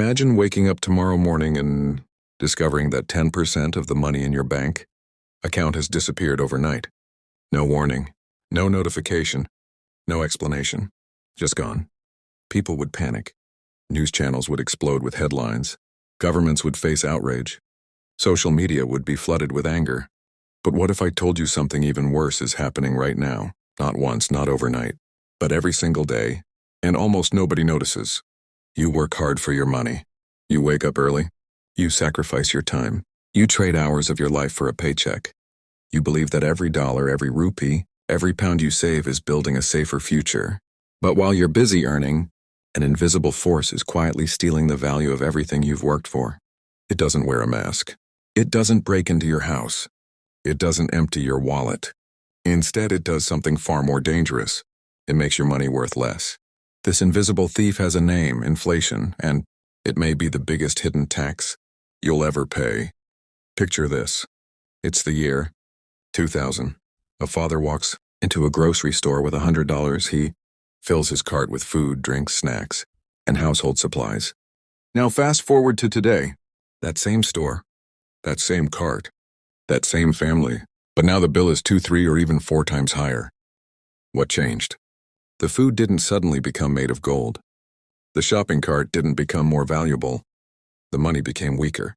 Imagine waking up tomorrow morning and discovering that 10% of the money in your bank account has disappeared overnight. No warning, no notification, no explanation, just gone. People would panic. News channels would explode with headlines. Governments would face outrage. Social media would be flooded with anger. But what if I told you something even worse is happening right now? Not once, not overnight, but every single day, and almost nobody notices. You work hard for your money. You wake up early. You sacrifice your time. You trade hours of your life for a paycheck. You believe that every dollar, every rupee, every pound you save is building a safer future. But while you're busy earning, an invisible force is quietly stealing the value of everything you've worked for. It doesn't wear a mask. It doesn't break into your house. It doesn't empty your wallet. Instead, it does something far more dangerous. It makes your money worth less. This invisible thief has a name, inflation, and it may be the biggest hidden tax you'll ever pay. Picture this. It's the year 2000. A father walks into a grocery store with $100. He fills his cart with food, drinks, snacks, and household supplies. Now fast forward to today. That same store, that same cart, that same family, but now the bill is 2, 3, or even 4 times higher. What changed? The food didn't suddenly become made of gold. The shopping cart didn't become more valuable. The money became weaker.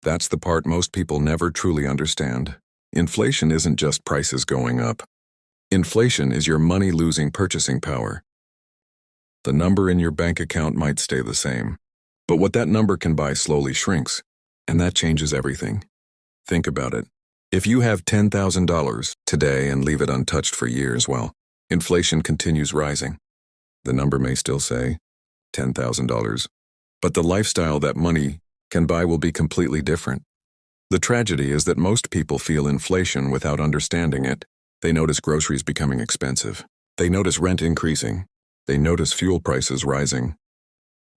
That's the part most people never truly understand. Inflation isn't just prices going up. Inflation is your money losing purchasing power. The number in your bank account might stay the same, but what that number can buy slowly shrinks, and that changes everything. Think about it. If you have $10,000 today and leave it untouched for years, well, inflation continues rising. The number may still say $10,000, but the lifestyle that money can buy will be completely different. The tragedy is that most people feel inflation without understanding it. They notice groceries becoming expensive. They notice rent increasing. They notice fuel prices rising.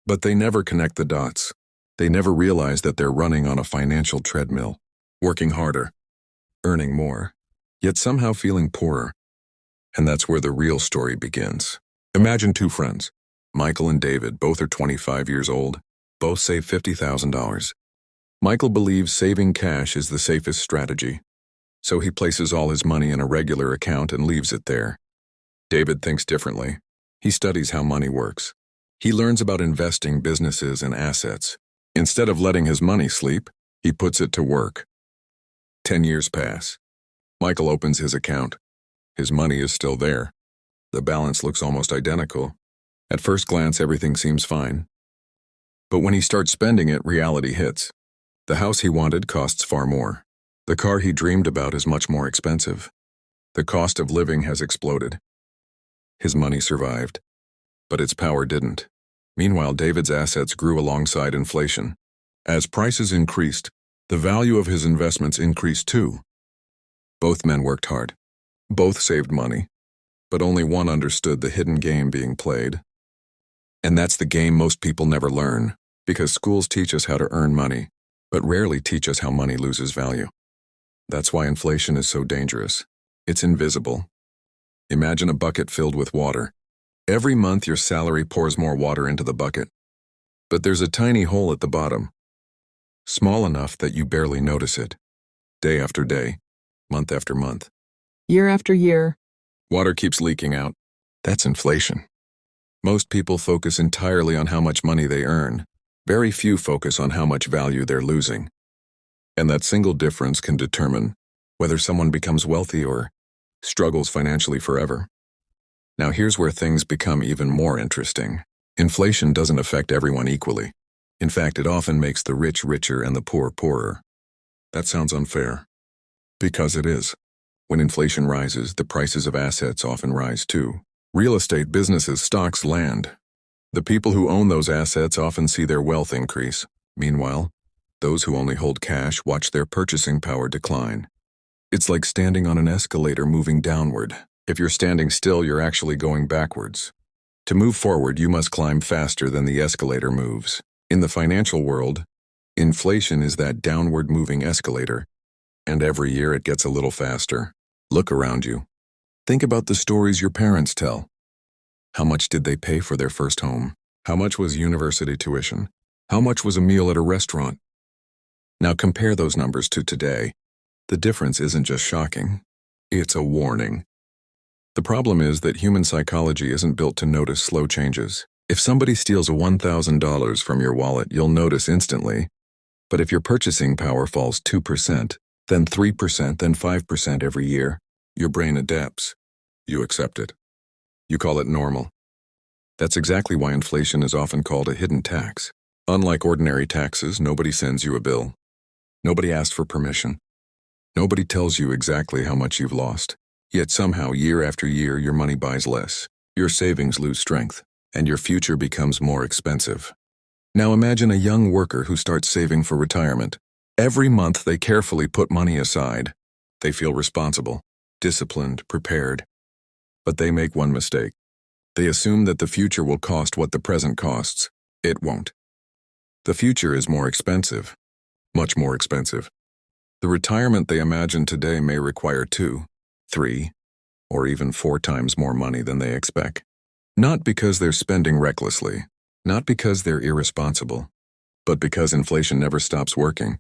But they never connect the dots. They never realize that they're running on a financial treadmill, working harder, earning more, yet somehow feeling poorer. And that's where the real story begins. Imagine 2 friends. Michael and David, both are 25 years old. Both save $50,000. Michael believes saving cash is the safest strategy, so he places all his money in a regular account and leaves it there. David thinks differently. He studies how money works. He learns about investing, businesses, and assets. Instead of letting his money sleep, he puts it to work. 10 years pass. Michael opens his account. His money is still there. The balance looks almost identical. At first glance, everything seems fine. But when he starts spending it, reality hits. The house he wanted costs far more. The car he dreamed about is much more expensive. The cost of living has exploded. His money survived, but its power didn't. Meanwhile, David's assets grew alongside inflation. As prices increased, the value of his investments increased too. Both men worked hard. Both saved money, but only one understood the hidden game being played. And that's the game most people never learn, because schools teach us how to earn money, but rarely teach us how money loses value. That's why inflation is so dangerous. It's invisible. Imagine a bucket filled with water. Every month your salary pours more water into the bucket. But there's a tiny hole at the bottom, small enough that you barely notice it. Day after day, month after month, year after year, water keeps leaking out. That's inflation. Most people focus entirely on how much money they earn. Very few focus on how much value they're losing. And that single difference can determine whether someone becomes wealthy or struggles financially forever. Now here's where things become even more interesting. Inflation doesn't affect everyone equally. In fact, it often makes the rich richer and the poor poorer. That sounds unfair. Because it is. When inflation rises, the prices of assets often rise too. Real estate, businesses, stocks, land. The people who own those assets often see their wealth increase. Meanwhile, those who only hold cash watch their purchasing power decline. It's like standing on an escalator moving downward. If you're standing still, you're actually going backwards. To move forward, you must climb faster than the escalator moves. In the financial world, inflation is that downward moving escalator, and every year it gets a little faster. Look around you. Think about the stories your parents tell. How much did they pay for their first home? How much was university tuition? How much was a meal at a restaurant? Now compare those numbers to today. The difference isn't just shocking, it's a warning. The problem is that human psychology isn't built to notice slow changes. If somebody steals $1,000 from your wallet, you'll notice instantly. But if your purchasing power falls 2%, then 3%, then 5% every year, your brain adapts. You accept it. You call it normal. That's exactly why inflation is often called a hidden tax. Unlike ordinary taxes, nobody sends you a bill. Nobody asks for permission. Nobody tells you exactly how much you've lost. Yet somehow, year after year, your money buys less. Your savings lose strength, and your future becomes more expensive. Now imagine a young worker who starts saving for retirement. Every month, they carefully put money aside. They feel responsible, disciplined, prepared. But they make one mistake. They assume that the future will cost what the present costs. It won't. The future is more expensive, much more expensive. The retirement they imagine today may require 2, 3, or even 4 times more money than they expect. Not because they're spending recklessly, not because they're irresponsible, but because inflation never stops working.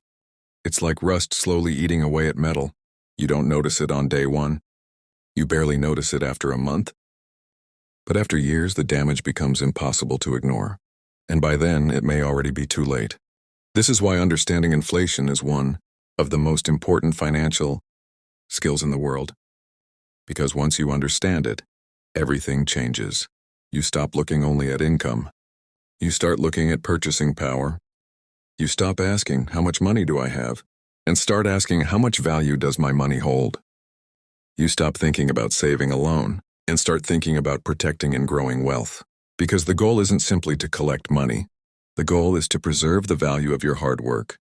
It's like rust slowly eating away at metal. You don't notice it on day one. You barely notice it after a month. But after years, the damage becomes impossible to ignore. And by then, it may already be too late. This is why understanding inflation is one of the most important financial skills in the world. Because once you understand it, everything changes. You stop looking only at income. You start looking at purchasing power. You stop asking, how much money do I have? And start asking, how much value does my money hold? You stop thinking about saving alone and start thinking about protecting and growing wealth. Because the goal isn't simply to collect money. The goal is to preserve the value of your hard work.